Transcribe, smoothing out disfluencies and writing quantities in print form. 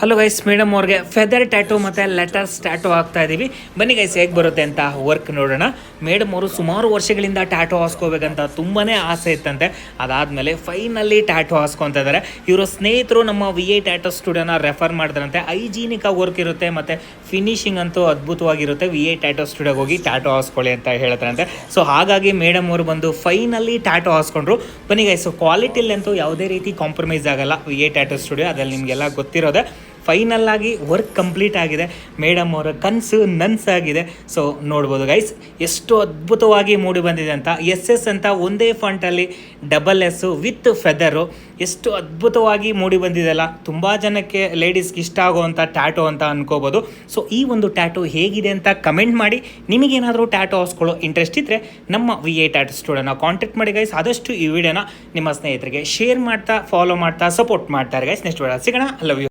Hello guys, madam ಅವ್ರಿಗೆ feather tattoo ಮತ್ತು letters tattoo ಹಾಕ್ತಾ ಇದ್ದೀವಿ. ಬನ್ನಿ ಗೈಸ್, ಹೇಗೆ ಬರುತ್ತೆ ಅಂತ ವರ್ಕ್ ನೋಡೋಣ. ಮೇಡಮ್ ಅವರು ಸುಮಾರು ವರ್ಷಗಳಿಂದ ಟ್ಯಾಟೂ ಹಾಸ್ಕೋಬೇಕಂತ ತುಂಬಾ ಆಸೆ ಇತ್ತಂತೆ. ಅದಾದಮೇಲೆ ಫೈನಲಿ ಟ್ಯಾಟೂ ಹಾಸ್ಕೊತಾ ಇದ್ದಾರೆ. ಇವರ ಸ್ನೇಹಿತರು ನಮ್ಮ VA ಟ್ಯಾಟೂ ಸ್ಟುಡಿಯೋನ ರೆಫರ್ ಮಾಡಿದ್ರಂತೆ. ಹೈಜೀನಿಕ್ ಆಗಿ ವರ್ಕ್ ಇರುತ್ತೆ ಮತ್ತು ಫಿನಿಶಿಂಗ್ ಅಂತೂ ಅದ್ಭುತವಾಗಿರುತ್ತೆ. VA ಟ್ಯಾಟೂ ಸ್ಟುಡಿಯೋಗೆ ಹೋಗಿ ಟ್ಯಾಟೂ ಹಾಸ್ಕೊಳ್ಳಿ ಅಂತ ಹೇಳ್ತಾರಂತೆ. ಸೊ ಹಾಗಾಗಿ ಮೇಡಮ್ ಅವರು ಬಂದು ಫೈನಲಿ ಟ್ಯಾಟೂ ಹಾಸ್ಕೊಂಡ್ರು. ಬನ್ನಿ ಗೈಸ್, ಕ್ವಾಲಿಟಿಲಂತೂ ಯಾವುದೇ ರೀತಿ ಕಾಂಪ್ರಮೈಸ್ ಆಗಲ್ಲ. VA ಟ್ಯಾಟೂ ಸ್ಟುಡಿಯೋ ಅದ್ರಲ್ಲಿ ನಿಮಗೆಲ್ಲ ಗೊತ್ತಿರೋದೆ. ಫೈನಲ್ ಆಗಿ ವರ್ಕ್ ಕಂಪ್ಲೀಟ್ ಆಗಿದೆ. ಮೇಡಮ್ ಅವರ ಕನಸು ನನ್ಸಾಗಿದೆ. ಸೊ ನೋಡ್ಬೋದು ಗೈಸ್, ಎಷ್ಟು ಅದ್ಭುತವಾಗಿ ಮೂಡಿ ಬಂದಿದೆ ಅಂತ. SS ಅಂತ ಒಂದೇ ಫಾಂಟಲ್ಲಿ SS ವಿತ್ ಫೆದರು ಎಷ್ಟು ಅದ್ಭುತವಾಗಿ ಮೂಡಿ ಬಂದಿದೆಲ್ಲ. ತುಂಬ ಜನಕ್ಕೆ ಲೇಡೀಸ್ಗೆ ಇಷ್ಟ ಆಗುವಂಥ ಟ್ಯಾಟೂ ಅಂತ ಅನ್ಕೋಬೋದು. ಸೊ ಈ ಒಂದು ಟ್ಯಾಟೂ ಹೇಗಿದೆ ಅಂತ ಕಮೆಂಟ್ ಮಾಡಿ. ನಿಮಗೇನಾದರೂ ಟ್ಯಾಟೂ ಹಾಸ್ಕೊಳ್ಳೋ ಇಂಟ್ರೆಸ್ಟ್ ಇದ್ದರೆ ನಮ್ಮ VA ಟ್ಯಾಟೂ ಸ್ಟುಡಿಯೋನ ಕಾಂಟ್ಯಾಕ್ಟ್ ಮಾಡಿ ಗೈಸ್. ಆದಷ್ಟು ಈ ವಿಡಿಯೋನ ನಿಮ್ಮ ಸ್ನೇಹಿತರಿಗೆ ಶೇರ್ ಮಾಡ್ತಾ, ಫಾಲೋ ಮಾಡ್ತಾ, ಸಪೋರ್ಟ್ ಮಾಡ್ತಾರೆ ಗೈಸ್. ನೆಕ್ಸ್ಟ್ ವಿಡಿಯೋ ಸಿಗೋಣ. Love you.